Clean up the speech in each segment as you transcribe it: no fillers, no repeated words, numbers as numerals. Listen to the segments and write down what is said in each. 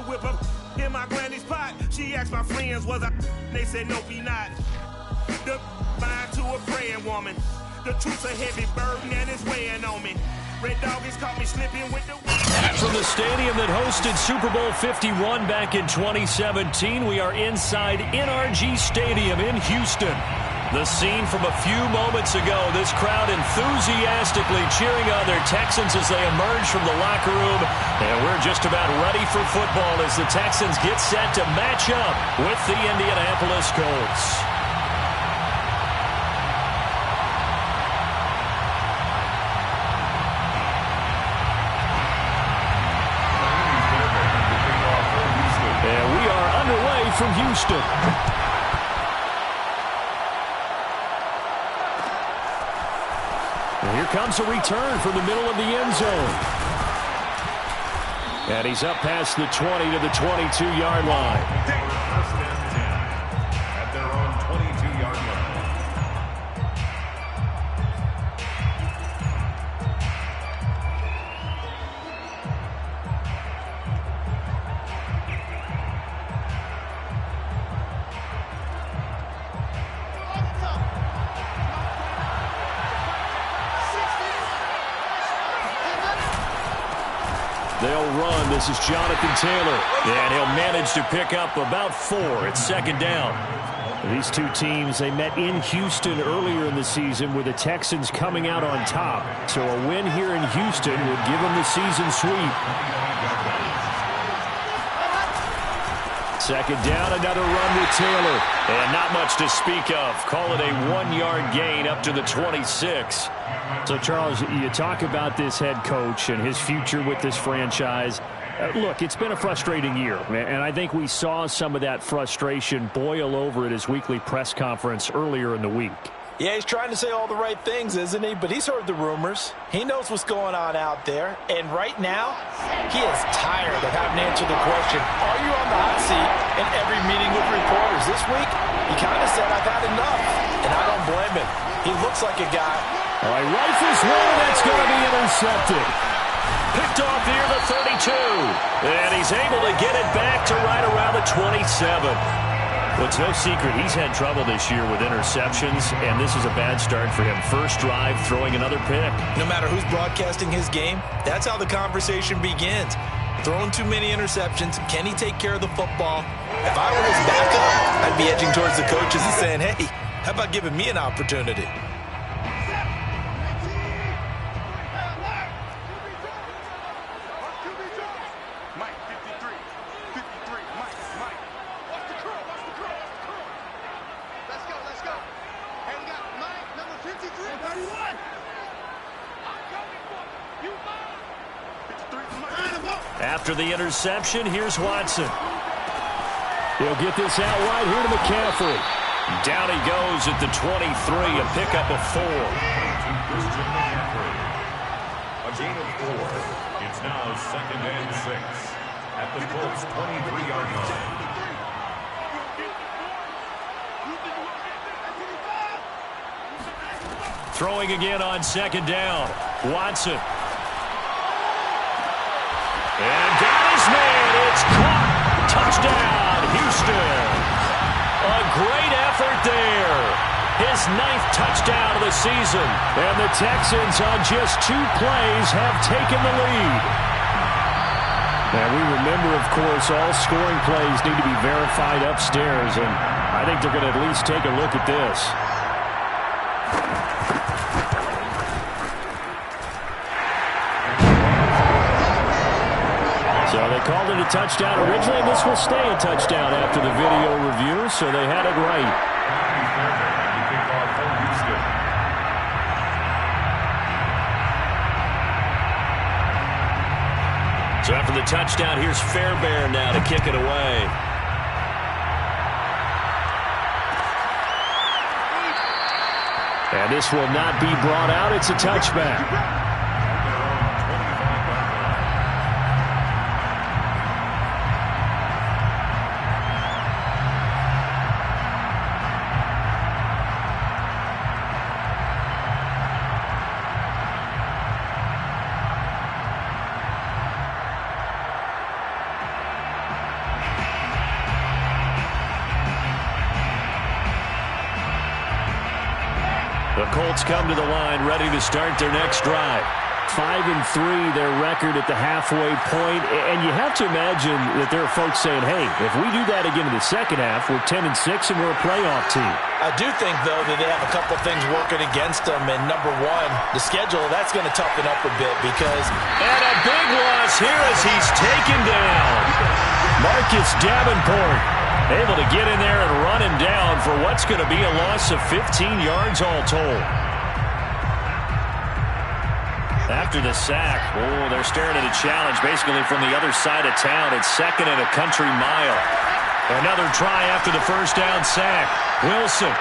whip up in my granny's pot. She asked my friends, was I? They said, nope, he not. The mind to a praying woman. The truth's a heavy burden and it's weighing on me. Red Dog has caught me slipping with the... From the stadium that hosted Super Bowl 51 back in 2017, we are inside NRG Stadium in Houston. The scene from a few moments ago, this crowd enthusiastically cheering on their Texans as they emerge from the locker room. And we're just about ready for football as the Texans get set to match up with the Indianapolis Colts. From Houston. And here comes a return from the middle of the end zone. And he's up past the 20 to the 22-yard line. First and 10 at their own 22-yard line. They'll run. This is Jonathan Taylor. And he'll manage to pick up about 4 at second down. These two teams, they met in Houston earlier in the season with the Texans coming out on top. So a win here in Houston would give them the season sweep. Second down, another run with Taylor. And not much to speak of. Call it a 1-yard gain up to the 26. So, Charles, you talk about this head coach and his future with this franchise. Look, it's been a frustrating year, and I think we saw some of that frustration boil over at his weekly press conference earlier in the week. Yeah, he's trying to say all the right things, isn't he? But he's heard the rumors. He knows what's going on out there. And right now, he is tired of having to answer the question, are you on the hot seat in every meeting with reporters? This week, he kind of said, I've had enough. And I don't blame him. He looks like a guy. All right, rifles one, that's going to be intercepted. Picked off near the 32. And he's able to get it back to right around the 27. Well, it's no secret he's had trouble this year with interceptions, and this is a bad start for him. First drive, throwing another pick. No matter who's broadcasting his game, that's how the conversation begins. Throwing too many interceptions, can he take care of the football? If I were his backup, I'd be edging towards the coaches and saying, hey, how about giving me an opportunity? After the interception, here's Watson. He'll get this out wide here to McCaffrey. Down he goes at the 23, a pickup of 4. A gain of 4. It's now 2nd and 6 at the Colts 23-yard line. Throwing again on 2nd down. Watson. And got his man. It's caught. Touchdown, Houston. A great effort there. His 9th touchdown of the season. And the Texans on just 2 plays have taken the lead. And we remember, of course, all scoring plays need to be verified upstairs. And I think they're going to at least take a look at this. So they called it a touchdown originally, and this will stay a touchdown after the video review, so they had it right. So after the touchdown, here's Fairbairn now to kick it away. And this will not be brought out. It's a touchback. The Colts come to the line ready to start their next drive. 5-3, their record at the halfway point. And you have to imagine that there are folks saying, hey, if we do that again in the second half, we're 10-6 and we're a playoff team. I do think, though, that they have a couple things working against them. And number one, the schedule, that's going to toughen up a bit because... And a big loss here as he's taken down. Marcus Davenport able to get in there and run him down for what's going to be a loss of 15 yards all told. After the sack, they're staring at a challenge basically from the other side of town. It's second and a country mile. Another try after the first down sack. Wilson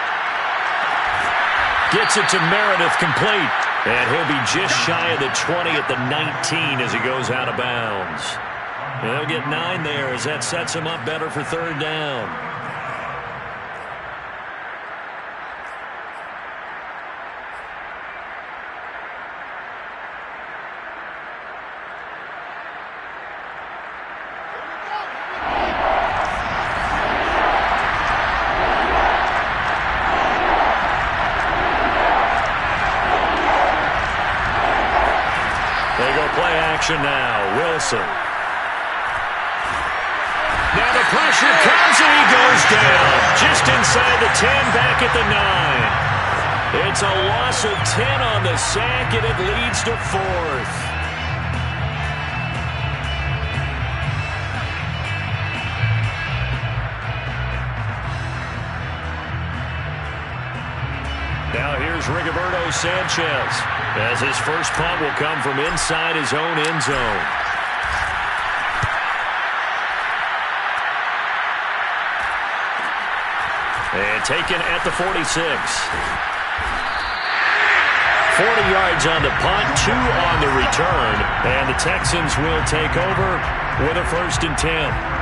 gets it to Meredith complete. And he'll be just shy of the 20 at the 19 as he goes out of bounds. And they'll get 9 there as that sets him up better for third down. Now, Wilson. Now the pressure comes and he goes down. Just inside the 10, back at the 9. It's a loss of 10 on the sack, and it leads to 4th. Now here's Rigoberto Sanchez as his first punt will come from inside his own end zone. And taken at the 46. 40 yards on the punt, 2 on the return, and the Texans will take over with a 1st and 10.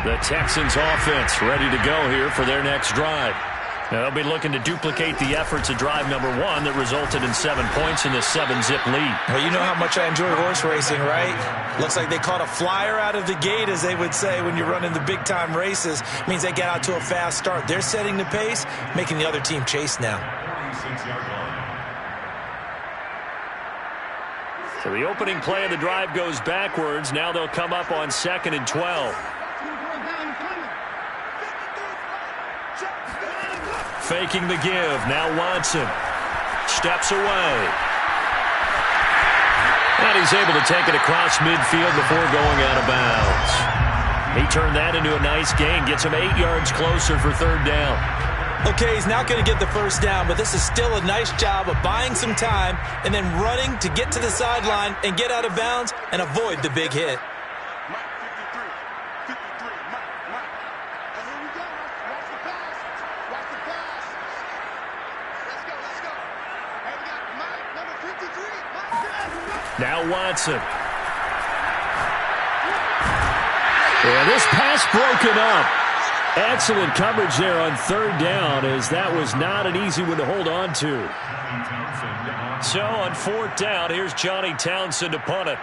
The Texans offense ready to go here for their next drive. Now, they'll be looking to duplicate the efforts of drive number 1 that resulted in 7 points in the 7-zip lead. Well, you know how much I enjoy horse racing, right? Looks like they caught a flyer out of the gate, as they would say when you're running the big-time races. It means they get out to a fast start. They're setting the pace, making the other team chase now. So the opening play of the drive goes backwards. Now they'll come up on 2nd and 12. Faking the give. Now Watson steps away. And he's able to take it across midfield before going out of bounds. He turned that into a nice gain. Gets him 8 yards closer for third down. Okay, he's not going to get the first down, but this is still a nice job of buying some time and then running to get to the sideline and get out of bounds and avoid the big hit. Now Watson. Yeah, this pass broken up. Excellent coverage there on third down, as that was not an easy one to hold on to. So on 4th down, here's Johnny Townsend to punt it.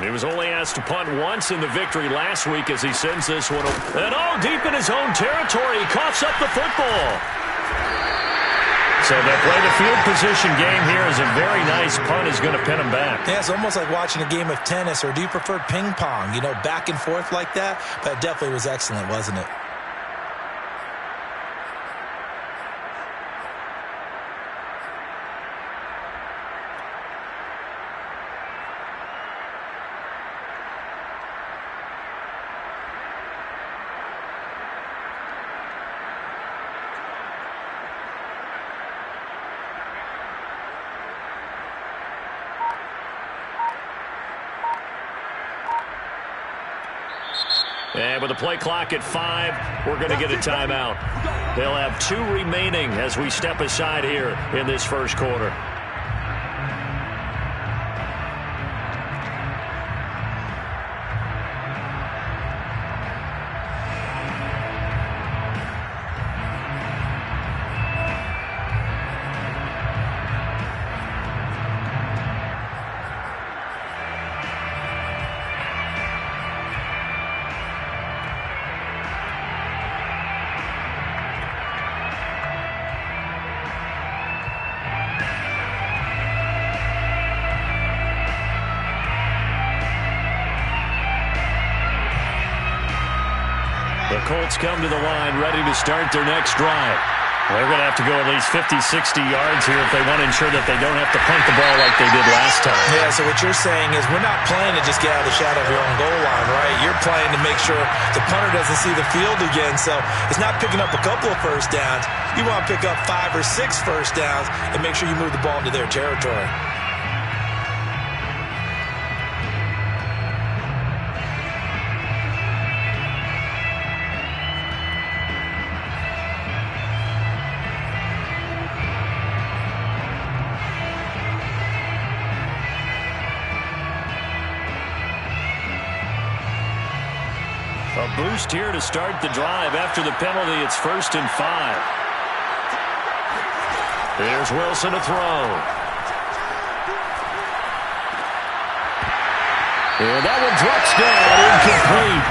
He was only asked to punt once in the victory last week as he sends this one. And deep in his own territory, he coughs up the football. So they'll play the field position game here as a very nice punt is going to pin him back. Yeah, it's almost like watching a game of tennis, or do you prefer ping pong? You know, back and forth like that? But it definitely was excellent, wasn't it? And with the play clock at 5, we're going to get a timeout. They'll have 2 remaining as we step aside here in this first quarter. The Colts come to the line, ready to start their next drive. They're going to have to go at least 50, 60 yards here if they want to ensure that they don't have to punt the ball like they did last time. Yeah, so what you're saying is we're not playing to just get out of the shadow of your own goal line, right? You're playing to make sure the punter doesn't see the field again. So it's not picking up a couple of first downs. You want to pick up 5 or 6 first downs and make sure you move the ball into their territory. A boost here to start the drive. After the penalty, it's 1st and 5. There's Wilson to throw. And that one drops down, incomplete.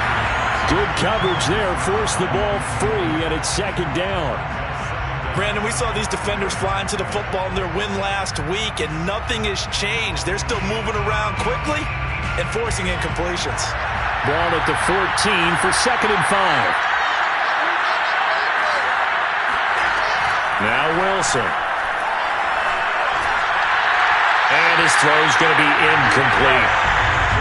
Good coverage there, forced the ball free, and it's 2nd down. Brandon, we saw these defenders flying to the football in their win last week, and nothing has changed. They're still moving around quickly and forcing incompletions. Ball at the 14 for 2nd and 5. Now Wilson. And his throw's going to be incomplete.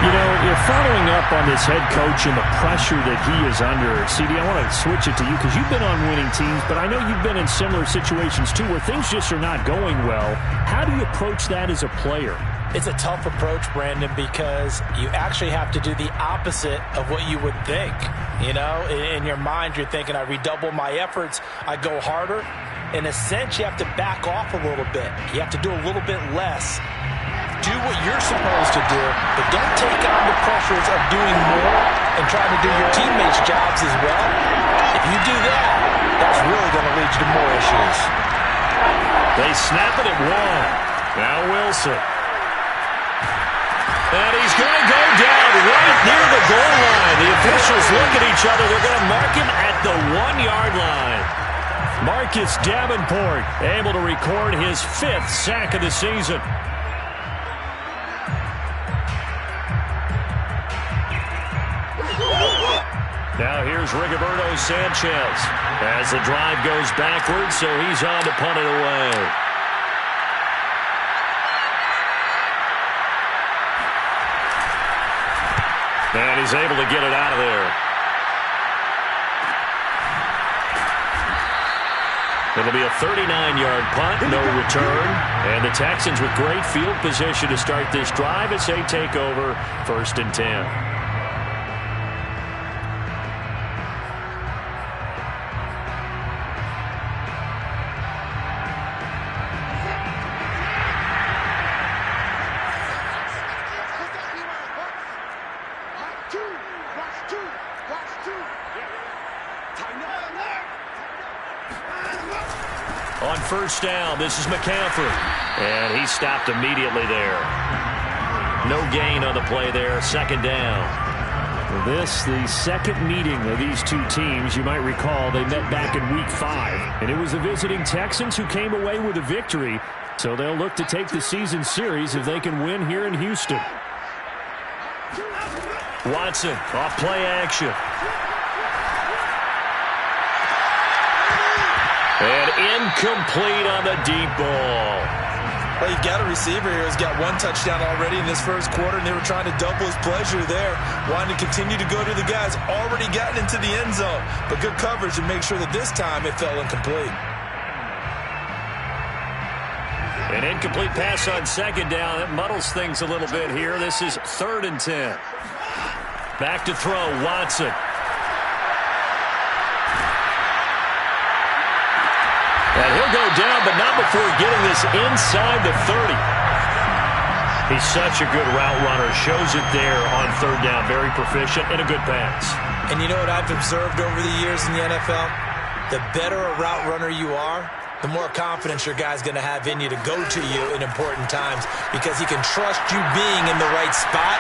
You know, you're following up on this head coach and the pressure that he is under. CD, I want to switch it to you because you've been on winning teams, but I know you've been in similar situations too where things just are not going well. How do you approach that as a player? It's a tough approach, Brandon, because you actually have to do the opposite of what you would think. You know, in your mind, you're thinking, I redouble my efforts, I go harder. In a sense, you have to back off a little bit. You have to do a little bit less. Do what you're supposed to do, but don't take on the pressures of doing more and trying to do your teammates' jobs as well. If you do that, that's really going to lead you to more issues. They snap it at 1. Now Wilson. And he's going to go down right near the goal line. The officials look at each other. They're going to mark him at the 1-yard line. Marcus Davenport able to record his 5th sack of the season. Now here's Rigoberto Sanchez as the drive goes backwards, so he's on to punt it away. And he's able to get it out of there. It'll be a 39-yard punt, no return. And the Texans with great field position to start this drive as they take over 1st and 10. On 1st down, this is McCaffrey. And he stopped immediately there. No gain on the play there. 2nd down. This, the second meeting of these two teams. You might recall they met back in Week 5. And it was the visiting Texans who came away with a victory. So they'll look to take the season series if they can win here in Houston. Watson, off play action. And incomplete on the deep ball. Well, you've got a receiver here who's got 1 touchdown already in this 1st quarter, and they were trying to double his pleasure there, wanting to continue to go to the guys already gotten into the end zone. But good coverage to make sure that this time it fell incomplete. An incomplete pass on 2nd down. It muddles things a little bit here. This is 3rd and 10. Back to throw, Watson. And he'll go down, but not before getting this inside the 30. He's such a good route runner. Shows it there on 3rd down. Very proficient and a good pass. And you know what I've observed over the years in the NFL? The better a route runner you are, the more confidence your guy's going to have in you to go to you in important times because he can trust you being in the right spot,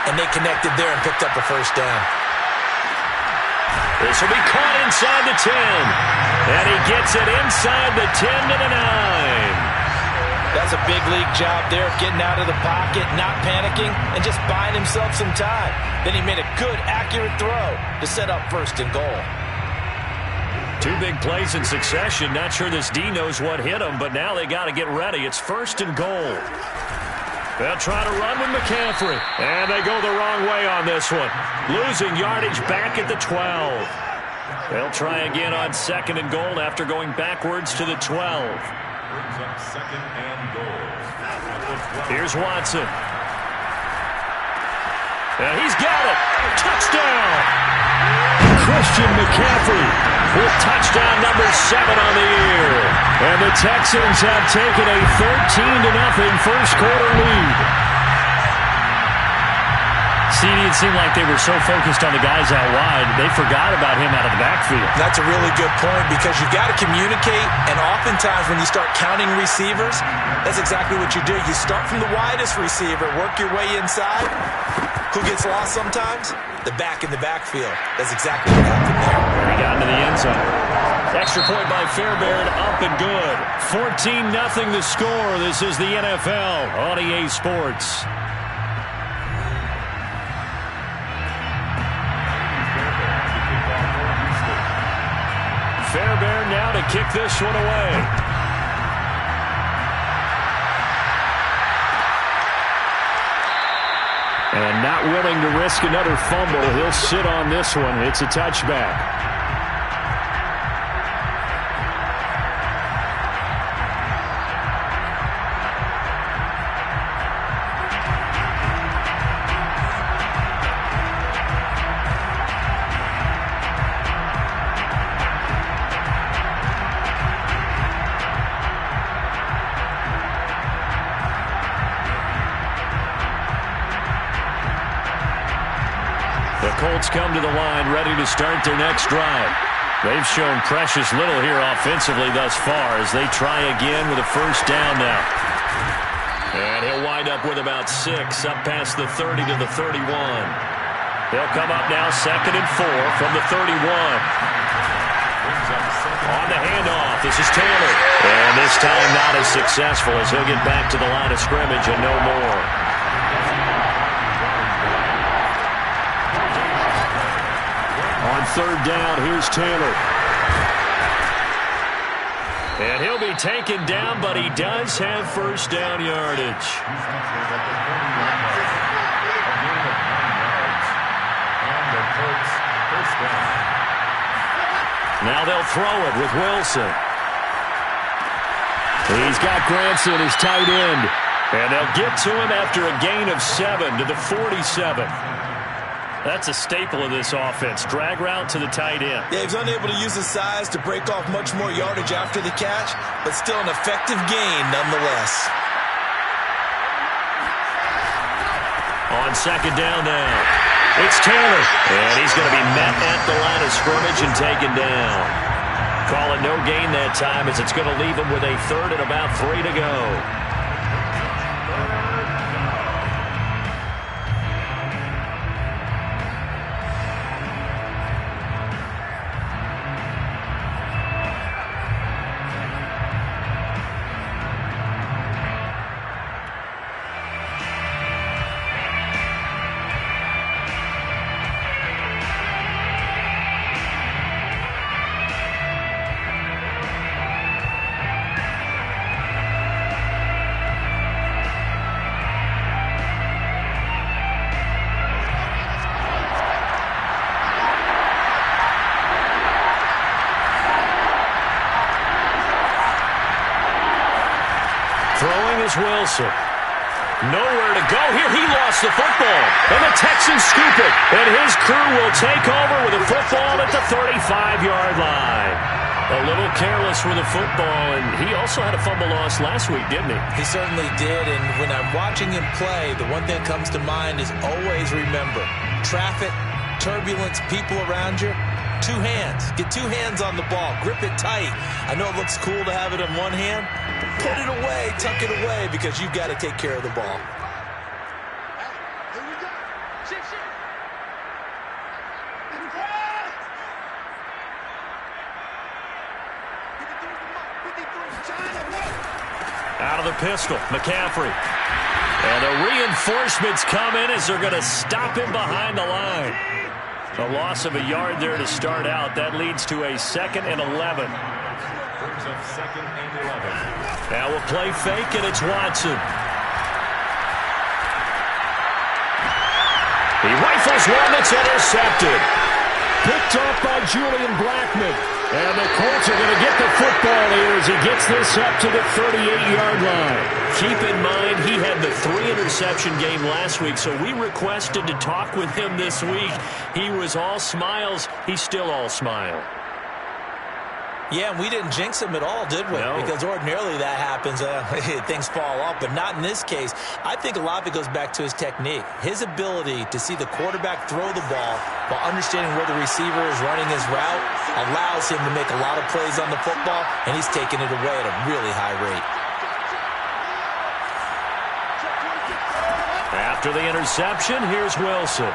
and they connected there and picked up a 1st down. This will be caught inside the 10. And he gets it inside the 10 to the 9. That's a big league job there of getting out of the pocket, not panicking, and just buying himself some time. Then he made a good, accurate throw to set up 1st and goal. Two big plays in succession. Not sure this D knows what hit him, but now they got to get ready. It's 1st and goal. They'll try to run with McCaffrey. And they go the wrong way on this one. Losing yardage back at the 12. They'll try again on 2nd and goal after going backwards to the 12. Brings up 2nd and goal. Here's Watson. And he's got it. Touchdown. Christian McCaffrey with touchdown number 7 on the year. And the Texans have taken a 13-0 first quarter lead. CD, it seemed like they were so focused on the guys out wide, they forgot about him out of the backfield. That's a really good point because you've got to communicate, and oftentimes when you start counting receivers, that's exactly what you do. You start from the widest receiver, work your way inside. Who gets lost sometimes? The back in the backfield. That's exactly what happened there. He got into the end zone. Extra point by Fairbairn, up and good. 14-0 the score. This is the NFL on EA Sports. Fairbairn now to kick this one away. And not willing to risk another fumble. He'll sit on this one. It's a touchback. Colts come to the line, ready to start their next drive. They've shown precious little here offensively thus far as they try again with a first down now. And he'll wind up with about 6 up past the 30 to the 31. They'll come up now 2nd and 4 from the 31. On the handoff, this is Taylor. And this time not as successful as he'll get back to the line of scrimmage and no more. On 3rd down, here's Taylor. And he'll be taken down, but he does have first down yardage. Now they'll throw it with Wilson. He's got Granson, his tight end. And they'll get to him after a gain of 7 to the 47. That's a staple of this offense. Drag route to the tight end. Yeah, he's unable to use his size to break off much more yardage after the catch, but still an effective gain nonetheless. On 2nd down now, it's Taylor. And he's going to be met at the line of scrimmage and taken down. Call it no gain that time as it's going to leave him with a 3rd and about 3 to go. Wilson. Nowhere to go here. He lost the football. And the Texans scoop it. And his crew will take over with the football at the 35-yard line. A little careless with the football, and he also had a fumble loss last week, didn't he? He certainly did, and when I'm watching him play, the one thing that comes to mind is always remember, traffic, turbulence, people around you, 2 hands. Get 2 hands on the ball. Grip it tight. I know it looks cool to have it in one hand, but put it away, tuck it away, because you've got to take care of the ball. Out of the pistol, McCaffrey. And the reinforcements come in as they're going to stop him behind the line. A loss of a yard there to start out. That leads to a 2nd and 11. Brings up 2nd and 11. Now we'll play fake, and it's Watson. He rifles one that's intercepted. Picked off by Julian Blackmon. And the Colts are going to get the football here as he gets this up to the 38-yard line. Keep in mind, he had the 3-interception game last week, so we requested to talk with him this week. He was all smiles. He's still all smile. Yeah, and we didn't jinx him at all, did we? No. Because ordinarily that happens. Things fall off, but not in this case. I think a lot of it goes back to his technique. His ability to see the quarterback throw the ball while understanding where the receiver is running his route allows him to make a lot of plays on the football, and he's taking it away at a really high rate. After the interception, here's Wilson.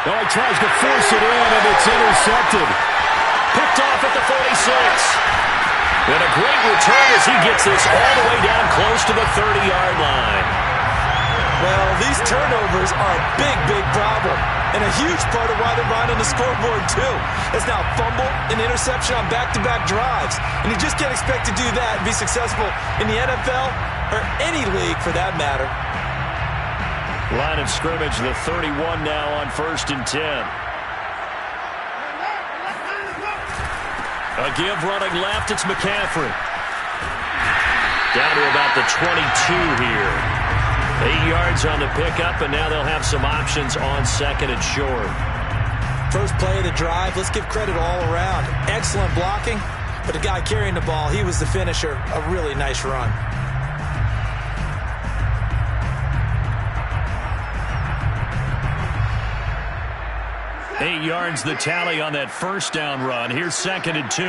Oh, he tries to force it in, and it's intercepted. Picked off at the 46. And a great return as he gets this all the way down close to the 30-yard line. Well, these turnovers are a big, big problem, and a huge part of why they're behind on the scoreboard, too. It's now fumble and interception on back-to-back drives, and you just can't expect to do that and be successful in the NFL or any league for that matter. Line of scrimmage, the 31 now on 1st and 10. A give running left, it's McCaffrey. Down to about the 22 here. 8 yards on the pickup, and now they'll have some options on 2nd and short. First play of the drive, let's give credit all around. Excellent blocking, but the guy carrying the ball, he was the finisher. A really nice run. 8 yards the tally on that first down run. Here's 2nd and 2.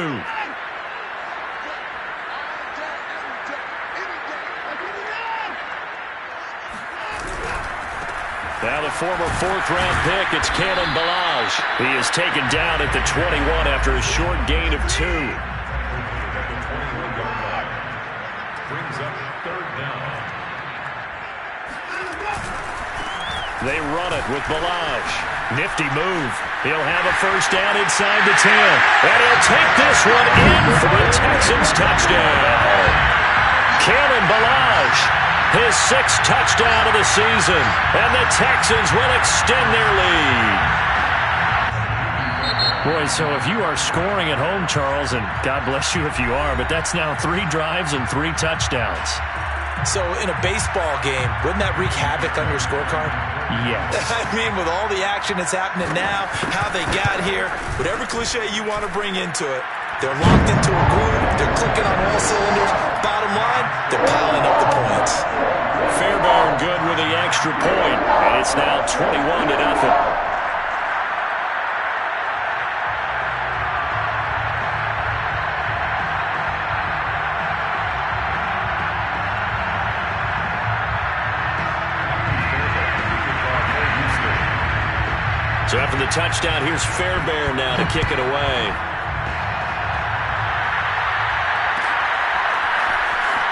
Now the former 4th-round pick, it's Kalen Ballage. He is taken down at the 21 after a short gain of 2. Brings up 3rd down. They run it with Ballage. Nifty move. He'll have a first down inside the 10. And he'll take this one in for a Texans touchdown. Kalen Ballage, his 6th touchdown of the season. And the Texans will extend their lead. Boy, so if you are scoring at home, Charles, and God bless you if you are, but that's now 3 drives and 3 touchdowns. So in a baseball game, wouldn't that wreak havoc on your scorecard? Yes. I mean, with all the action that's happening now, how they got here, whatever cliche you want to bring into it, they're locked into a groove, they're clicking on all cylinders. Bottom line, they're piling up the points. Fairbairn good with the extra point, and it's now 21-0. So after the touchdown, here's Fairbairn now to kick it away.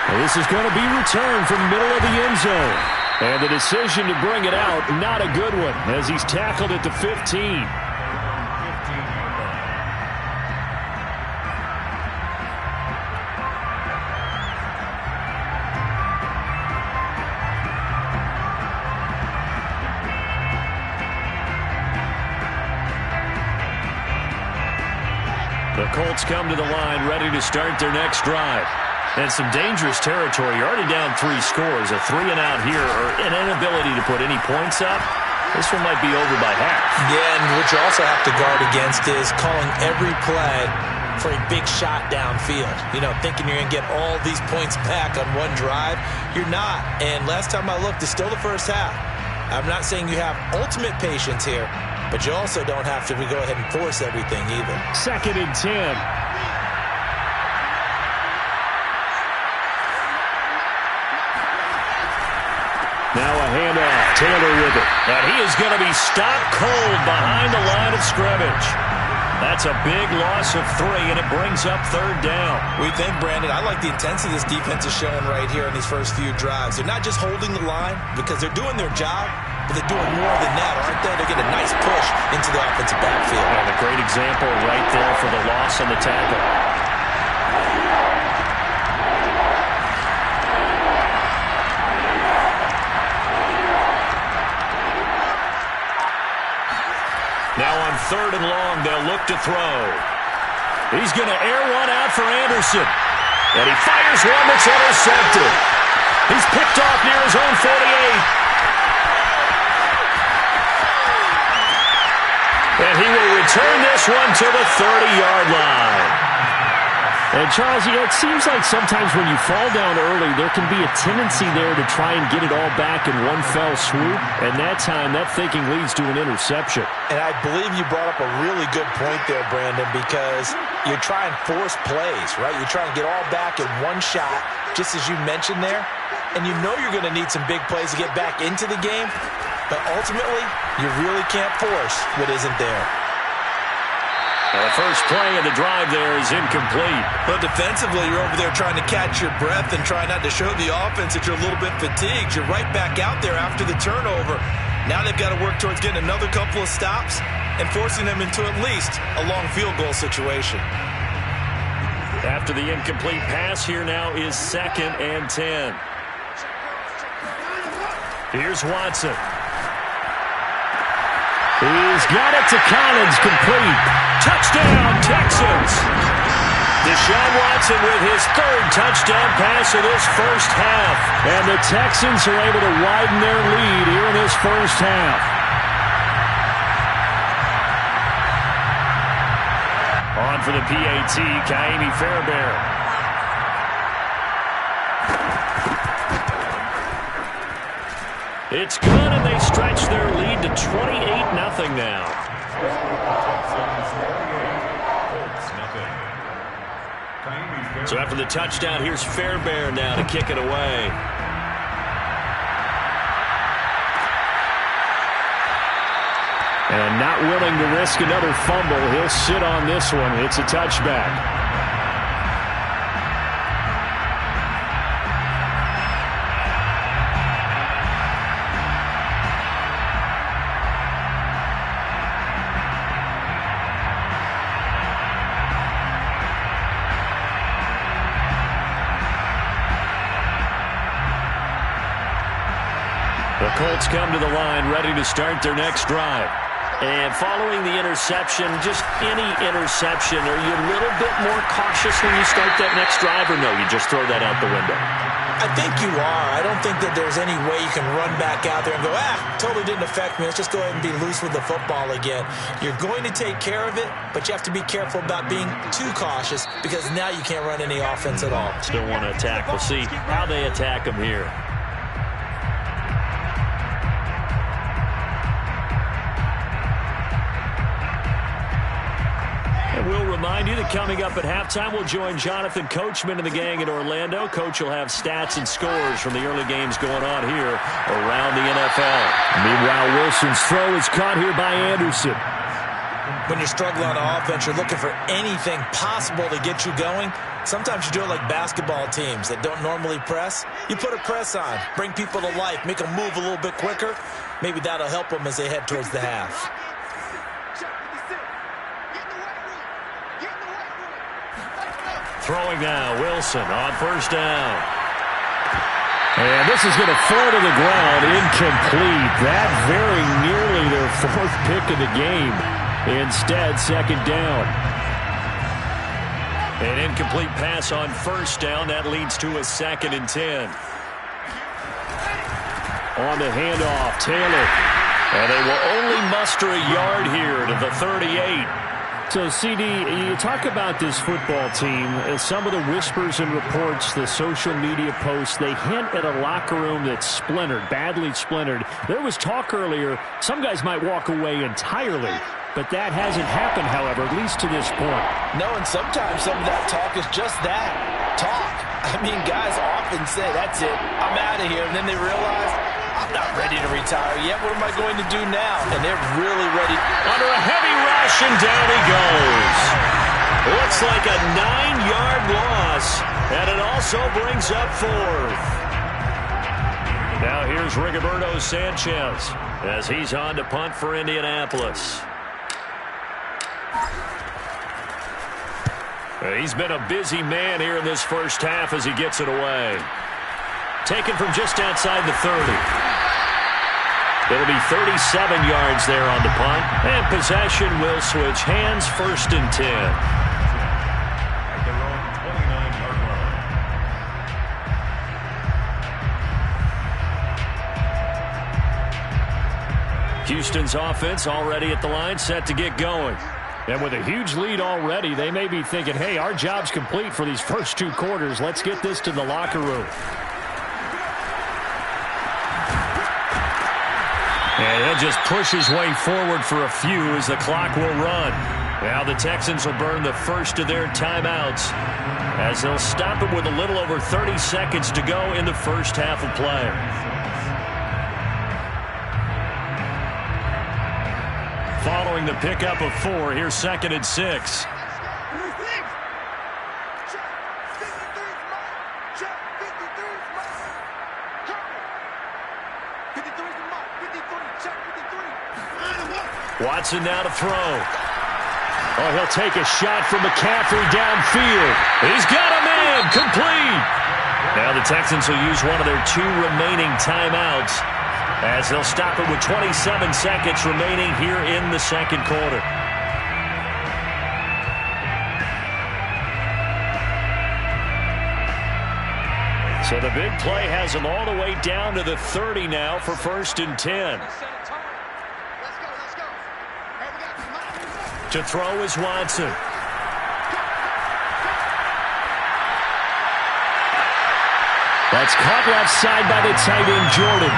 Well, this is going to be returned from the middle of the end zone. And the decision to bring it out, not a good one, as he's tackled at the 15. The Colts come to the line ready to start their next drive. And some dangerous territory. You're already down 3 scores. A 3-and-out here, or an inability to put any points up. This one might be over by half. Yeah, and what you also have to guard against is calling every play for a big shot downfield. You know, thinking you're going to get all these points back on one drive. You're not. And last time I looked, it's still the first half. I'm not saying you have ultimate patience here, but you also don't have to go ahead and force everything either. 2nd and 10. Now a handoff. Taylor with it. And he is going to be stopped cold behind the line of scrimmage. That's a big loss of 3, and it brings up 3rd down. We think, Brandon, I like the intensity this defense is showing right here in these first few drives. They're not just holding the line because they're doing their job, but they're doing more than that, aren't they? They're getting a nice push into the offensive backfield. And a great example right there for the loss on the tackle. Now on 3rd and long, they'll look to throw. He's going to air one out for Anderson. And he fires one that's intercepted. He's picked off near his own 48. And he will return this one to the 30-yard line. And, Charles, it seems like sometimes when you fall down early, there can be a tendency there to try and get it all back in one fell swoop. And that time, that thinking leads to an interception. And I believe you brought up a really good point there, Brandon, because you try and force plays, right? You try and get all back in one shot, just as you mentioned there. And you know you're going to need some big plays to get back into the game. But ultimately, you really can't force what isn't there. And the first play of the drive there is incomplete. But defensively, you're over there trying to catch your breath and try not to show the offense that you're a little bit fatigued. You're right back out there after the turnover. Now they've got to work towards getting another couple of stops and forcing them into at least a long field goal situation. After the incomplete pass, here now is 2nd and 10. Here's Watson. He's got it to Collins, complete. Touchdown, Texans! Deshaun Watson with his 3rd touchdown pass of this first half. And the Texans are able to widen their lead here in this first half. On for the PAT, Kaimi Fairbairn. It's good, and they stretch their lead to 28-0 now. So after the touchdown, here's Fairbairn now to kick it away. And not willing to risk another fumble, he'll sit on this one. It's a touchback. The Colts come to the line, ready to start their next drive. And following the interception, just any interception, are you a little bit more cautious when you start that next drive, or no, you just throw that out the window? I think you are. I don't think that there's any way you can run back out there and go, totally didn't affect me. Let's just go ahead and be loose with the football again. You're going to take care of it, but you have to be careful about being too cautious because now you can't run any offense at all. Still want to attack. We'll see how they attack them here. We'll remind you that coming up at halftime, we'll join Jonathan Coachman and the gang in Orlando. Coach will have stats and scores from the early games going on here around the NFL. Meanwhile, Wilson's throw is caught here by Anderson. When you're struggling on offense, you're looking for anything possible to get you going. Sometimes you do it like basketball teams that don't normally press. You put a press on, bring people to life, make them move a little bit quicker. Maybe that'll help them as they head towards the half. Throwing now, Wilson on first down. And this is going to fall to the ground, incomplete. That very nearly their 4th pick of the game. Instead, 2nd down. An incomplete pass on first down. That leads to a 2nd and 10. On the handoff, Taylor. And they will only muster a yard here to the 38. So, CD, you talk about this football team, some of the whispers and reports, the social media posts, they hint at a locker room that's splintered, badly splintered. There was talk earlier, some guys might walk away entirely, but that hasn't happened, however, at least to this point. No, and sometimes some of that talk is just that, talk. I mean, guys often say, that's it, I'm out of here, and then they realize, I I'm not ready to retire yet. What am I going to do now? And they're really ready. Under a heavy rush, and down he goes. Looks like a 9-yard loss, and it also brings up 4th. Now here's Rigoberto Sanchez as he's on to punt for Indianapolis. He's been a busy man here in this first half as he gets it away. Taken from just outside the 30. It'll be 37 yards there on the punt. And possession will switch hands, 1st and 10. At their own 29-yard line. Houston's offense already at the line, set to get going. And with a huge lead already, they may be thinking, hey, our job's complete for these first 2 quarters. Let's get this to the locker room. And he'll just push his way forward for a few as the clock will run. Now the Texans will burn the first of their timeouts as they'll stop it with a little over 30 seconds to go in the first half of play. Following the pickup of 4, here's 2nd and 6. Watson now to throw. Oh, he'll take a shot from McCaffrey downfield. He's got a man, complete. Now the Texans will use one of their 2 remaining timeouts as they'll stop it with 27 seconds remaining here in the second quarter. So the big play has them all the way down to the 30 now for 1st and 10. To throw is Watson. That's caught left side by the tight end, Jordan.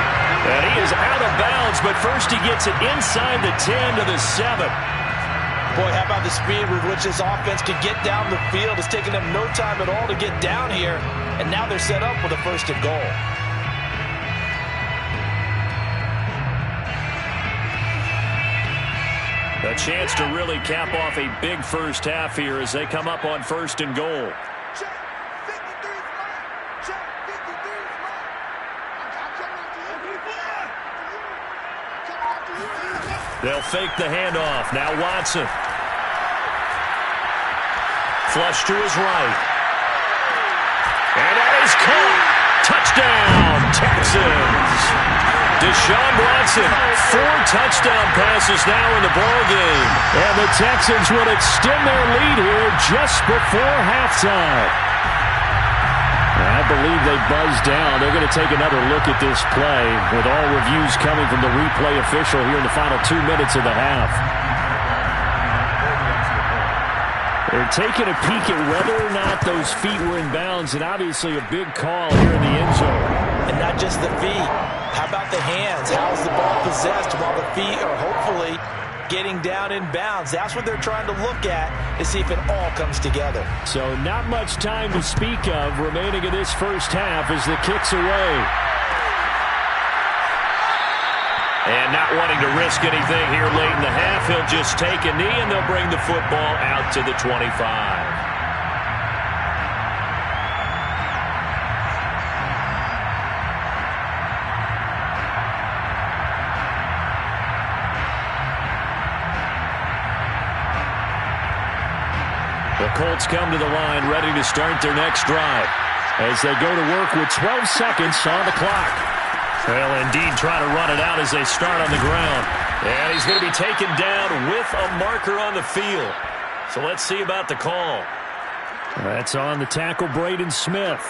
And he is out of bounds, but first he gets it inside the 10 to the 7. Boy, how about the speed with which this offense can get down the field? It's taken them no time at all to get down here, and now they're set up with a 1st and goal. A chance to really cap off a big first half here as they come up on 1st and goal. They'll fake the handoff. Now Watson. Flush to his right. And that is caught. Touchdown, Texans. Deshaun Watson, 4 touchdown passes now in the ballgame. And the Texans will extend their lead here just before halftime. I believe they buzzed down. They're going to take another look at this play with all reviews coming from the replay official here in the final 2 minutes of the half. They're taking a peek at whether or not those feet were in bounds, and obviously a big call here in the end zone. And not just the feet. How about the hands? How's the ball possessed while the feet are hopefully getting down in bounds? That's what they're trying to look at to see if it all comes together. So not much time to speak of remaining in this first half as the kick's away. And not wanting to risk anything here late in the half, he'll just take a knee and they'll bring the football out to the 25. The Colts come to the line ready to start their next drive as they go to work with 12 seconds on the clock. Well, indeed, try to run it out as they start on the ground. And he's going to be taken down with a marker on the field. So let's see about the call. That's on the tackle, Braden Smith.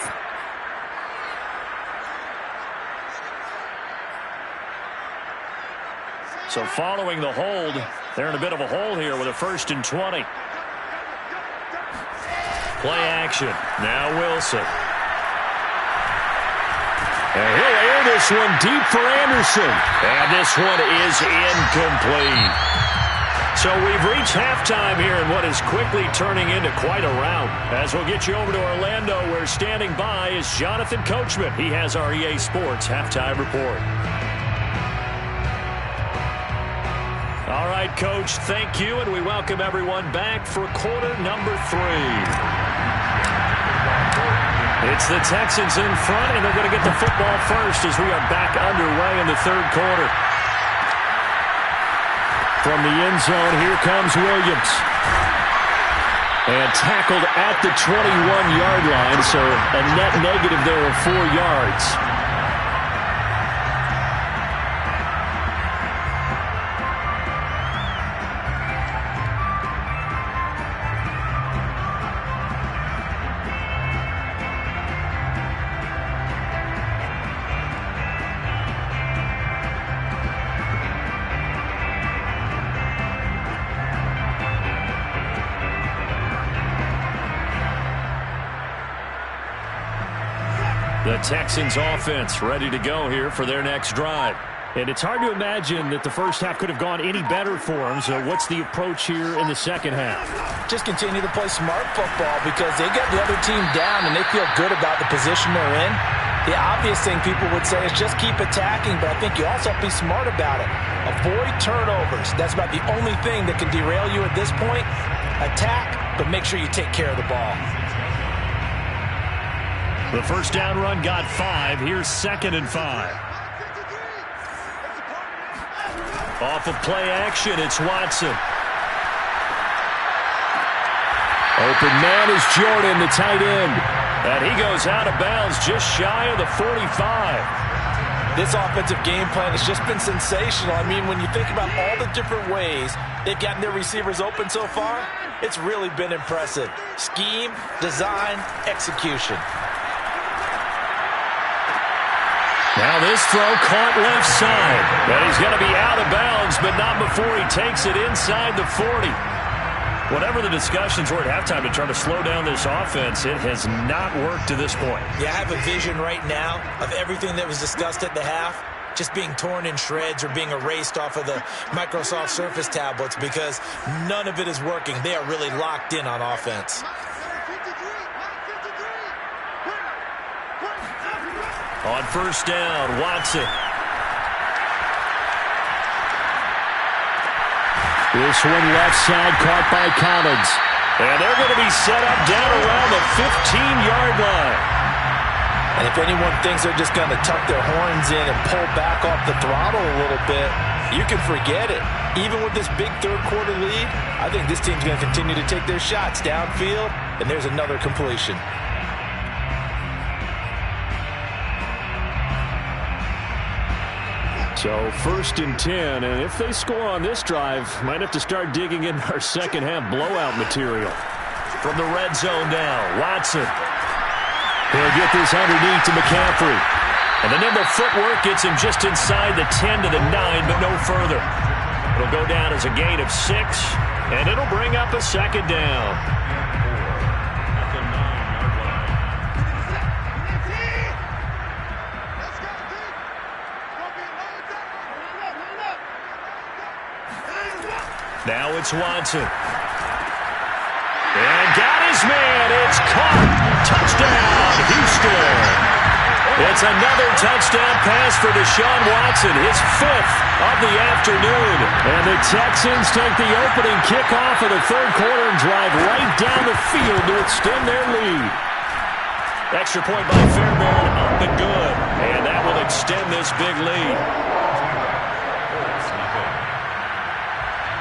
So following the hold, they're in a bit of a hole here with a 1st and 20. Play action. Now Wilson. And he'll air this one deep for Anderson. And this one is incomplete. So we've reached halftime here in what is quickly turning into quite a rout. As we'll get you over to Orlando, where standing by is Jonathan Coachman. He has our EA Sports Halftime Report. All right, Coach, thank you, and we welcome everyone back for quarter number 3. It's the Texans in front, and they're going to get the football first as we are back underway in the third quarter. From the end zone, here comes Williams. And tackled at the 21-yard line, so a net negative there of 4 yards. The Texans offense ready to go here for their next drive. And it's hard to imagine that the first half could have gone any better for them. So what's the approach here in the second half? Just continue to play smart football because they get the other team down and they feel good about the position they're in. The obvious thing people would say is just keep attacking, but I think you also have to be smart about it. Avoid turnovers. That's about the only thing that can derail you at this point. Attack, but make sure you take care of the ball. The first down run got 5. Here's 2nd and 5. Off of play action, it's Watson. Open man is Jordan, the tight end. And he goes out of bounds just shy of the 45. This offensive game plan has just been sensational. I mean, when you think about all the different ways they've gotten their receivers open so far, it's really been impressive. Scheme, design, execution. Now this throw caught left side. And he's going to be out of bounds, but not before he takes it inside the 40. Whatever the discussions were at halftime to try to slow down this offense, it has not worked to this point. Yeah, I have a vision right now of everything that was discussed at the half just being torn in shreds or being erased off of the Microsoft Surface tablets because none of it is working. They are really locked in on offense. On first down, Watson. This one left side caught by Collins. And they're going to be set up down around the 15-yard line. And if anyone thinks they're just going to tuck their horns in and pull back off the throttle a little bit, you can forget it. Even with this big third-quarter lead, I think this team's going to continue to take their shots downfield, and there's another completion. So 1st and 10, and if they score on this drive, might have to start digging in our second half blowout material. From the red zone now, Watson. He'll get this underneath to McCaffrey. And the nimble footwork gets him just inside the 10 to the 9, but no further. It'll go down as a gain of 6, and it'll bring up a second down. Now it's Watson. And got his man. It's caught. Touchdown, Houston. It's another touchdown pass for Deshaun Watson, his 5th of the afternoon. And the Texans take the opening kickoff of the third quarter and drive right down the field to extend their lead. Extra point by Fairbairn, up and good. And that will extend this big lead.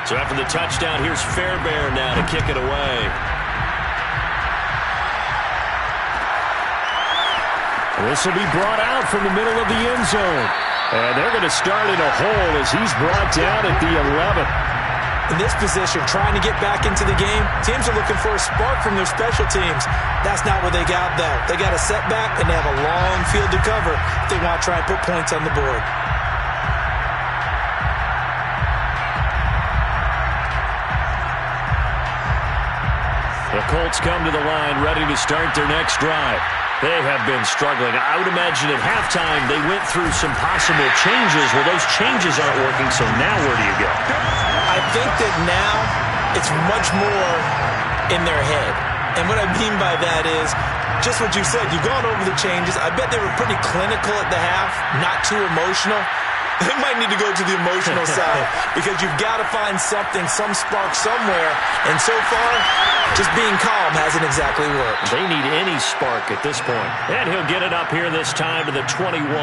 So after the touchdown, here's Fairbairn now to kick it away. This will be brought out from the middle of the end zone. And they're going to start in a hole as he's brought down at the 11. In this position, trying to get back into the game, teams are looking for a spark from their special teams. That's not what they got, though. They got a setback, and they have a long field to cover if they want to try and put points on the board. The Colts come to the line ready to start their next drive. They have been struggling. I would imagine at halftime they went through some possible changes. Well, those changes aren't working, so now where do you go? I think that now it's much more in their head. And what I mean by that is just what you said. You've gone over the changes. I bet they were pretty clinical at the half, not too emotional. They might need to go to the emotional side because you've got to find something, some spark somewhere. And so far, just being calm hasn't exactly worked. They need any spark at this point. And he'll get it up here this time to the 21.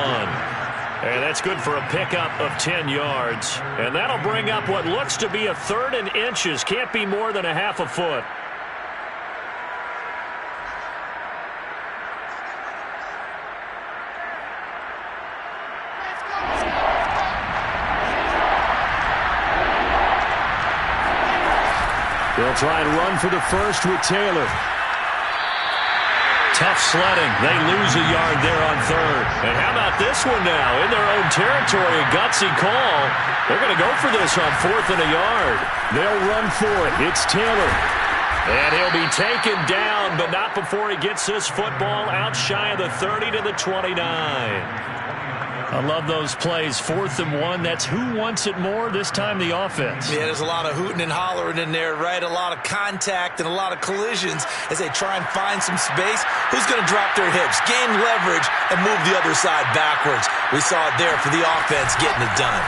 And that's good for a pickup of 10 yards. And that'll bring up what looks to be a 3rd and inches. Can't be more than a half a foot. They'll try and run for the first with Taylor. Tough sledding. They lose a yard there on 3rd. And how about this one now? In their own territory, a gutsy call. They're going to go for this on 4th and a yard. They'll run for it. It's Taylor. And he'll be taken down, but not before he gets this football out shy of the 30 to the 29. I love those plays. 4th and 1. That's who wants it more, this time the offense. Yeah, there's a lot of hooting and hollering in there, right? A lot of contact and a lot of collisions as they try and find some space. Who's going to drop their hips, gain leverage, and move the other side backwards? We saw it there for the offense getting it done.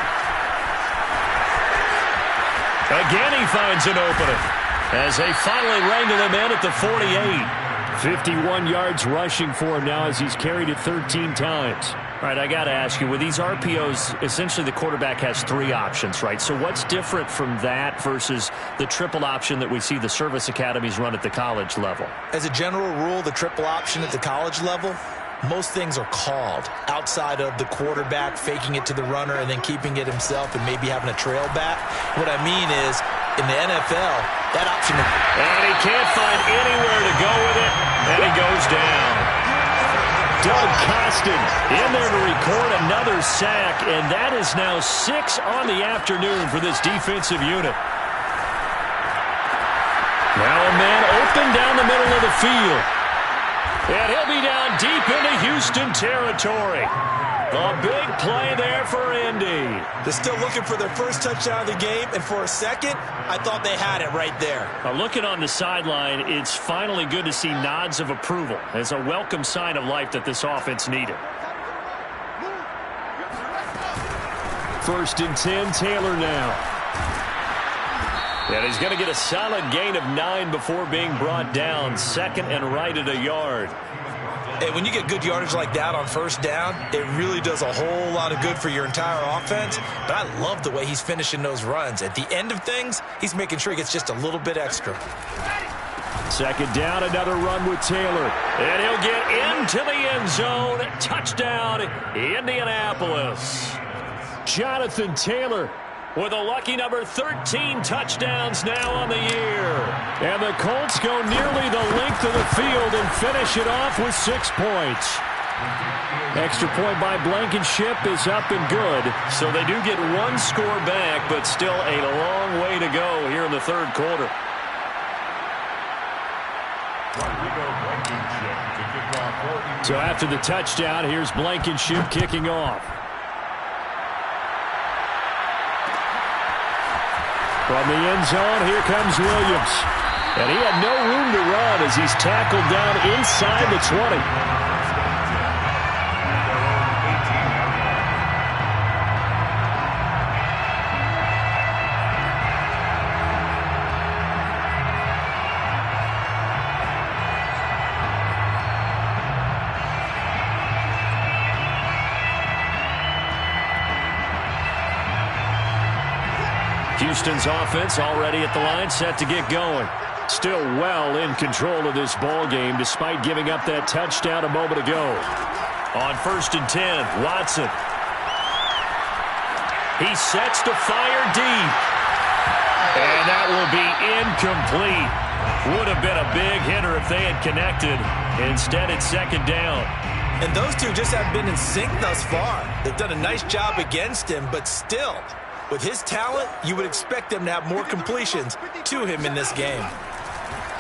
Again, he finds an opening as they finally wrangle him in at the 48. 51 yards rushing for him now as he's carried it 13 times. All right, I got to ask you, with these RPOs, essentially the quarterback has 3 options, right? So what's different from that versus the triple option that we see the service academies run at the college level? As a general rule, the triple option at the college level, most things are called outside of the quarterback faking it to the runner and then keeping it himself and maybe having a trail back. What I mean is, in the NFL, that option... And he can't find anywhere to go with it, and he goes down. Doug Costin in there to record another sack, and that is now 6 on the afternoon for this defensive unit. Now a man open down the middle of the field. And he'll be down deep into Houston territory. A big play there for Indy. They're still looking for their first touchdown of the game, and for a second, I thought they had it right there. Looking on the sideline, it's finally good to see nods of approval as a welcome sign of life that this offense needed. 1st and 10, Taylor now. And he's going to get a solid gain of 9 before being brought down. 2nd and right at a yard. And when you get good yardage like that on 1st down, it really does a whole lot of good for your entire offense. But I love the way he's finishing those runs. At the end of things, he's making sure he gets just a little bit extra. 2nd down, another run with Taylor. And he'll get into the end zone. Touchdown, Indianapolis. Jonathan Taylor with a lucky number 13 touchdowns now on the year. And the Colts go nearly the length of the field and finish it off with 6 points. Extra point by Blankenship is up and good. So they do get 1 score back, but still a long way to go here in the 3rd quarter. So after the touchdown, here's Blankenship kicking off. From the end zone, here comes Williams. And he had no room to run as he's tackled down inside the 20. Houston's offense already at the line, set to get going. Still well in control of this ball game, despite giving up that touchdown a moment ago. On 1st and 10, Watson. He sets to fire deep. And that will be incomplete. Would have been a big hitter if they had connected. Instead, it's 2nd down. And those two just haven't been in sync thus far. They've done a nice job against him, but still, with his talent, you would expect them to have more completions to him in this game.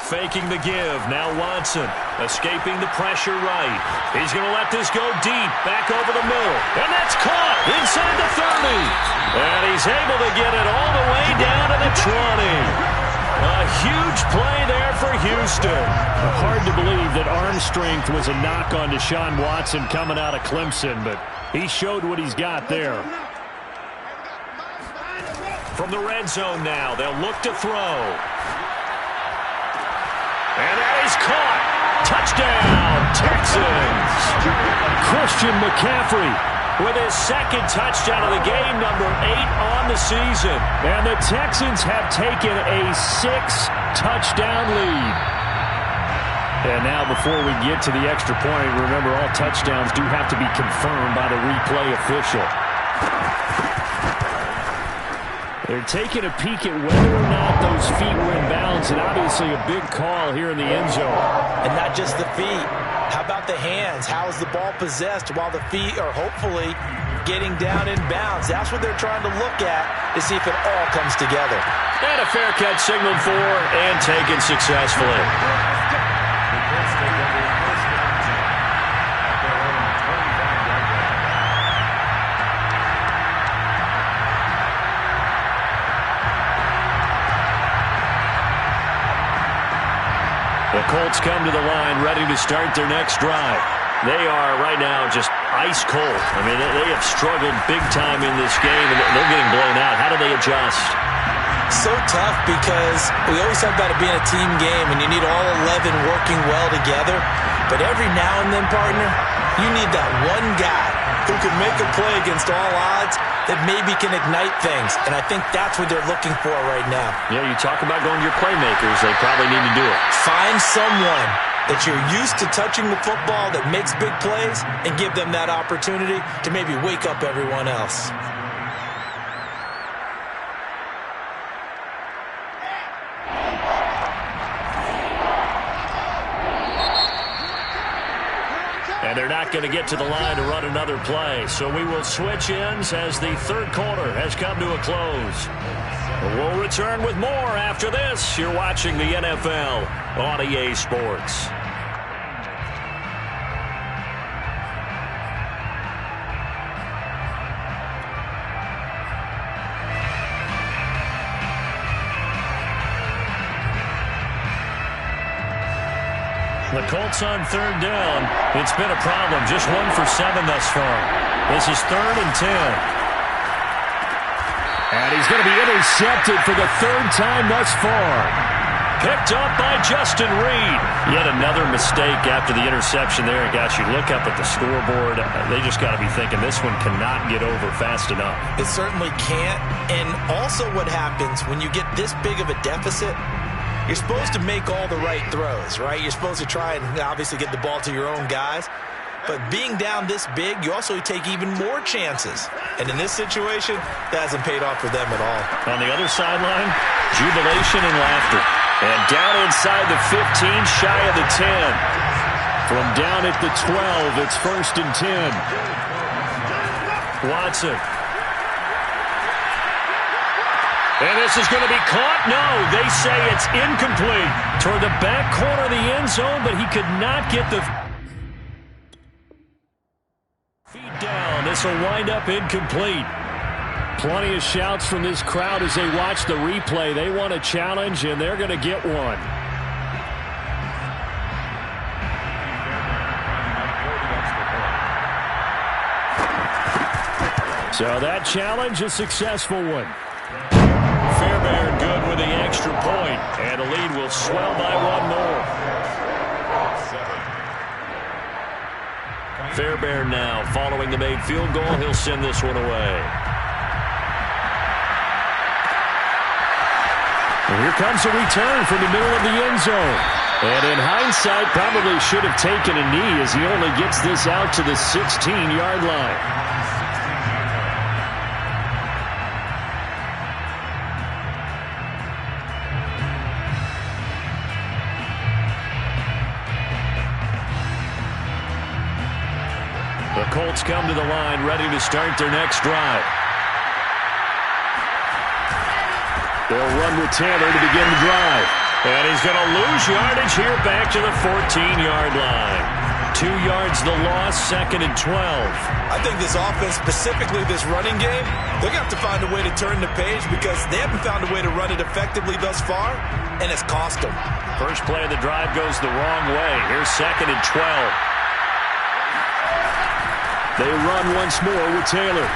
Faking the give. Now Watson escaping the pressure right. He's going to let this go deep. Back over the middle. And that's caught inside the 30. And he's able to get it all the way down to the 20. A huge play there for Houston. Hard to believe that arm strength was a knock on Deshaun Watson coming out of Clemson, but he showed what he's got there. From the red zone now, they'll look to throw. And that is caught. Touchdown, Texans. Christian McCaffrey with his second touchdown of the game, number 8 on the season. And the Texans have taken a 6-touchdown lead. And now before we get to the extra point, remember all touchdowns do have to be confirmed by the replay official. They're taking a peek at whether or not those feet were in bounds, and obviously a big call here in the end zone. And not just the feet. How about the hands? How is the ball possessed while the feet are hopefully getting down in bounds? That's what they're trying to look at to see if it all comes together. And a fair catch signaled for and taken successfully. The Colts come to the line ready to start their next drive. They are right now just ice cold. I mean, they have struggled big time in this game, and they're getting blown out. How do they adjust? So tough because we always talk about it being a team game, and you need all 11 working well together. But every now and then, partner, you need that one guy who can make a play against all odds that maybe can ignite things. And I think that's what they're looking for right now. Yeah, you talk about going to your playmakers. They probably need to do it. Find someone that you're used to touching the football that makes big plays and give them that opportunity to maybe wake up everyone else. And they're not going to get to the line to run another play. So we will switch ends as the third quarter has come to a close. We'll return with more after this. You're watching the NFL on EA Sports. The Colts on third down. It's been a problem. Just 1 for 7 thus far. This is 3rd and 10. And he's going to be intercepted for the 3rd time thus far. Picked up by Justin Reed. Yet another mistake after the interception there. And gosh, you look up at the scoreboard. They just got to be thinking this one cannot get over fast enough. It certainly can't. And also what happens when you get this big of a deficit, you're supposed to make all the right throws, right? You're supposed to try and obviously get the ball to your own guys. But being down this big, you also take even more chances. And in this situation, that hasn't paid off for them at all. On the other sideline, jubilation and laughter. And down inside the 15, shy of the 10. From down at the 12, it's 1st and 10. Watson. And this is going to be caught. No, they say it's incomplete. Toward the back corner of the end zone, but he could not get the feet down. This will wind up incomplete. Plenty of shouts from this crowd as they watch the replay. They want a challenge, and they're going to get one. So that challenge, a successful one. Fairbairn good with the extra point, and the lead will swell by 1 more. Fairbairn now following the made field goal. He'll send this one away. And here comes a return from the middle of the end zone. And in hindsight, probably should have taken a knee as he only gets this out to the 16-yard line. The Colts come to the line ready to start their next drive. They'll run with Taylor to begin the drive. And he's going to lose yardage here back to the 14-yard line. 2 yards the loss, 2nd and 12. I think this offense, specifically this running game, they're going to have to find a way to turn the page because they haven't found a way to run it effectively thus far, and it's cost them. First play of the drive goes the wrong way. Here's 2nd and 12. They run once more with Taylor.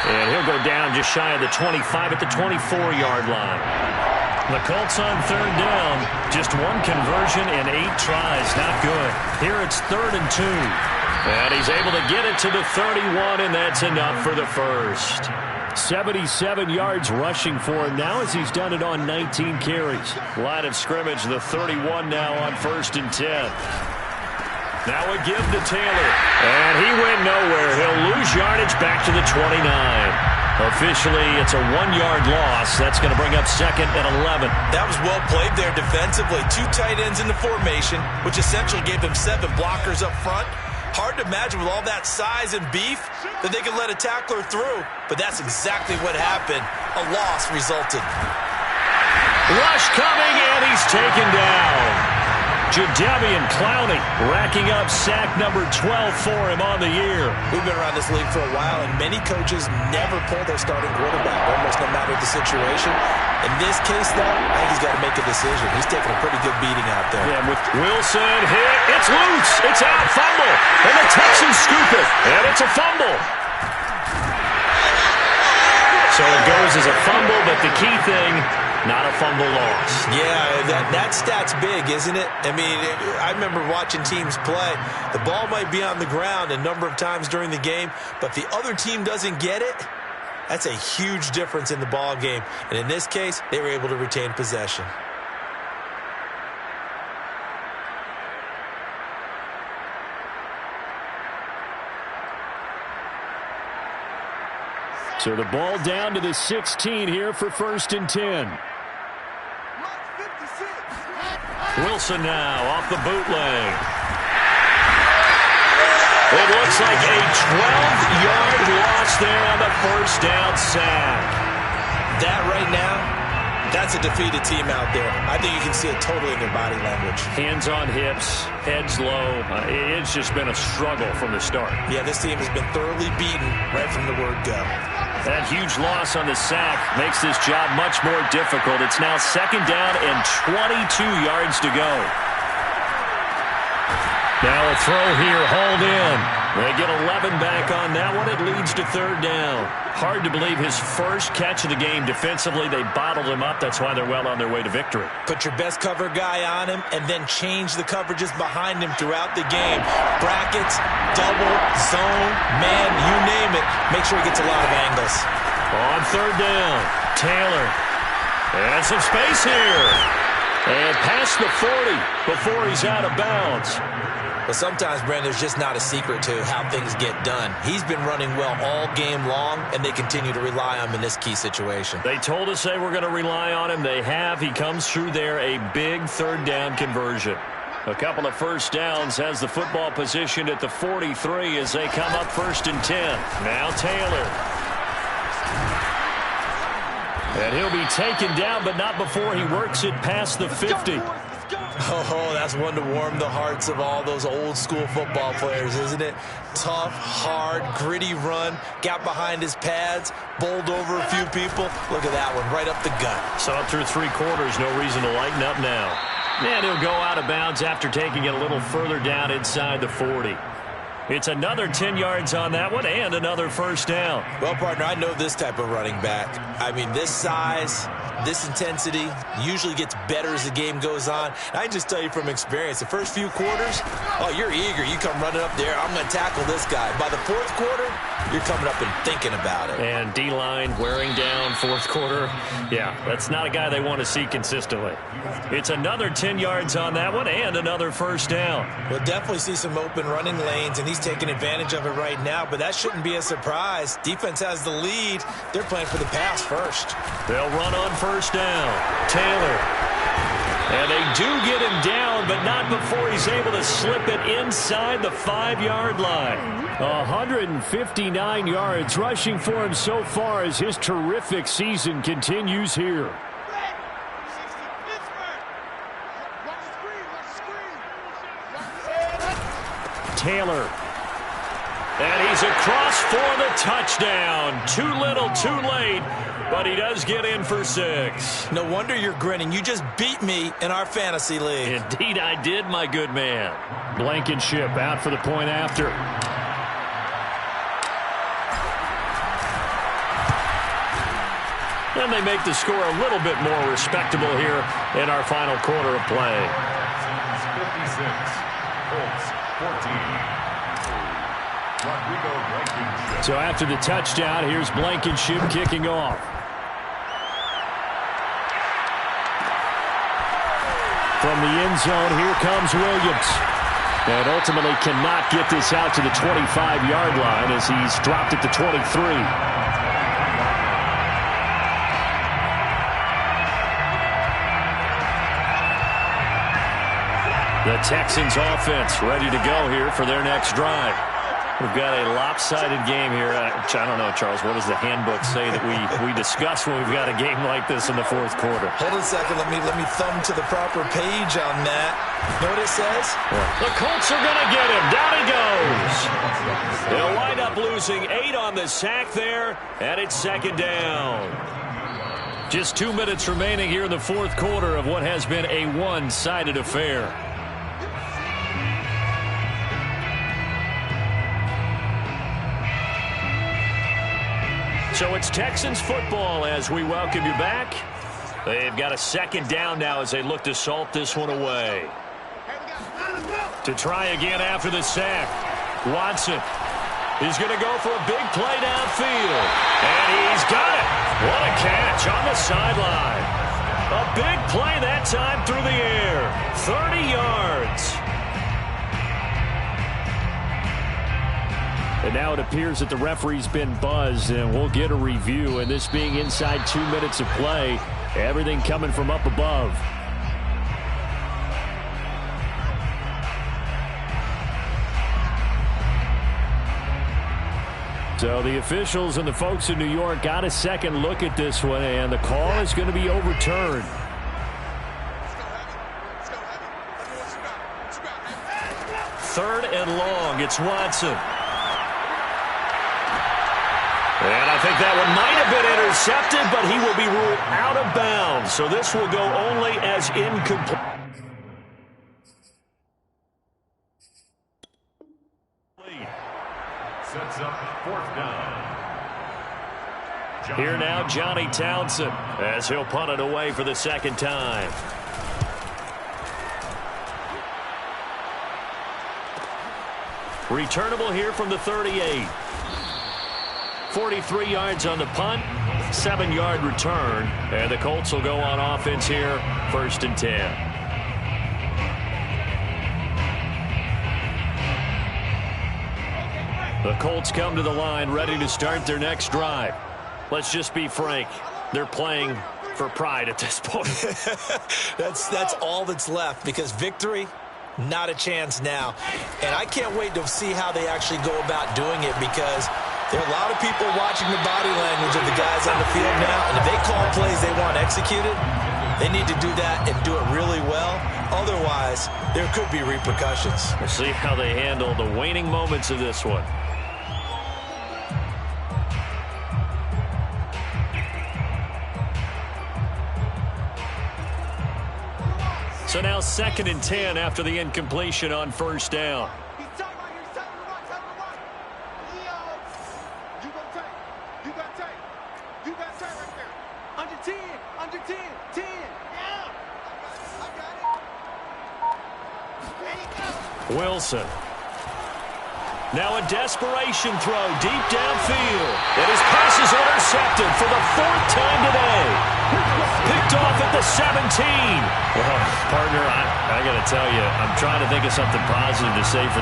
And he'll go down just shy of the 25 at the 24-yard line. The Colts on third down. Just one conversion and 8 tries. Not good. Here it's 3rd and 2. And he's able to get it to the 31, and that's enough for the first. 77 yards rushing for him now as he's done it on 19 carries. Line of scrimmage, the 31 now on 1st and 10. Now a give to Taylor. And he went nowhere. He'll lose yardage back to the 29. Officially, it's a 1-yard loss. That's going to bring up 2nd and 11. That was well played there defensively. 2 tight ends in the formation, which essentially gave them 7 blockers up front. Hard to imagine with all that size and beef that they could let a tackler through. But that's exactly what happened. A loss resulted. Rush coming, and he's taken down. Jadeveon Clowney racking up sack number 12 for him on the year. We've been around this league for a while, and many coaches never pull their starting quarterback, almost no matter the situation. In this case, though, I think he's got to make a decision. He's taking a pretty good beating out there. Yeah, with Wilson hit. It's loose. It's out. Fumble. And the Texans scoop it. And it's a fumble. So it goes as a fumble, but the key thing, not a fumble loss. Yeah, that stat's big, isn't it? I mean, I remember watching teams play. The ball might be on the ground a number of times during the game, but if the other team doesn't get it, that's a huge difference in the ball game. And in this case, they were able to retain possession. So the ball down to the 16 here for 1st and 10. Wilson now off the bootleg. It looks like a 12-yard loss there on the 1st down sack. That right now, that's a defeated team out there. I think you can see it totally in their body language. Hands on hips, heads low. It's just been a struggle from the start. Yeah, this team has been thoroughly beaten right from the word go. That huge loss on the sack makes this job much more difficult. It's now 2nd down and 22 yards to go. Now a throw here, hauled in. They get 11 back on that one. It leads to 3rd down. Hard to believe his first catch of the game defensively. They bottled him up. That's why they're well on their way to victory. Put your best cover guy on him and then change the coverages behind him throughout the game. Brackets, double, zone, man, you name it. Make sure he gets a lot of angles. On 3rd down, Taylor. And some space here. And past the 40 before he's out of bounds. But sometimes, Brandon, there's just not a secret to how things get done. He's been running well all game long, and they continue to rely on him in this key situation. They told us they were going to rely on him. They have. He comes through there, a big 3rd down conversion. A couple of 1st downs, has the football positioned at the 43 as they come up 1st and 10. Now Taylor. And he'll be taken down, but not before he works it past the 50. Oh, that's one to warm the hearts of all those old school football players, isn't it? Tough, hard, gritty run, got behind his pads, bowled over a few people. Look at that one, right up the gut. Saw it through 3 quarters, no reason to lighten up now. And he'll go out of bounds after taking it a little further down inside the 40. It's another 10 yards on that one and another 1st down. Well, partner, I know this type of running back. I mean, this size, this intensity usually gets better as the game goes on. I can just tell you from experience, the first few quarters, oh, you're eager. You come running up there, I'm going to tackle this guy. By the 4th quarter, you're coming up and thinking about it. And D-line wearing down 4th quarter. Yeah, that's not a guy they want to see consistently. It's another 10 yards on that one and another 1st down. We'll definitely see some open running lanes, and he's taking advantage of it right now, but that shouldn't be a surprise. Defense has the lead. They're playing for the pass first. They'll run on 1st down. Taylor. And they do get him down, but not before he's able to slip it inside the 5-yard line. 159 yards rushing for him so far as his terrific season continues here. Taylor. And he's across for the touchdown. Too little, too late, but he does get in for 6. No wonder you're grinning. You just beat me in our fantasy league. Indeed I did, my good man. Blankenship out for the point after. then they make the score a little bit more respectable here in our final quarter of play. Texans 56, Colts 14. So after the touchdown, here's Blankenship kicking off. From the end zone, here comes Williams. And ultimately cannot get this out to the 25-yard line as he's dropped at the 23. The Texans offense ready to go here for their next drive. We've got a lopsided game here. I don't know, Charles, what does the handbook say that we discuss when we've got a game like this in the fourth quarter? Hold a second. Let me thumb to the proper page on that. You know what it says? The Colts are going to get him. Down he goes. They'll wind up losing 8 on the sack there, and it's second down. Just 2 minutes remaining here in the fourth quarter of what has been a one-sided affair. So it's Texans football as we welcome you back. They've got a second down now as they look to salt this one away. To try again after the sack. Watson. He's going to go for a big play downfield. And he's got it. What a catch on the sideline. A big play that time through the air. 30 yards. And now it appears that the referee's been buzzed, and we'll get a review. And this being inside 2 minutes of play, everything coming from up above. So the officials and the folks in New York got a second look at this one, and the call is going to be overturned. Third and long. It's Watson. And I think that one might have been intercepted, but he will be ruled out of bounds. So this will go only as incomplete. Sets up fourth down. Here now, Johnny Townsend, as he'll punt it away for the second time. Returnable here from the 38. 43 yards on the punt, 7-yard return, and the Colts will go on offense here, 1st and 10. The Colts come to the line ready to start their next drive. Let's just be frank, they're playing for pride at this point. That's all that's left, because victory, not a chance now. And I can't wait to see how they actually go about doing it, because there are a lot of people watching the body language of the guys on the field now, and if they call plays they want executed, they need to do that and do it really well. Otherwise, there could be repercussions. We'll see how they handle the waning moments of this one. So now 2nd and 10 after the incompletion on 1st down. Wilson. Now a desperation throw deep downfield. And his pass is intercepted for the 4th time today. Picked off at the 17. Well, partner, I got to tell you, I'm trying to think of something positive to say for this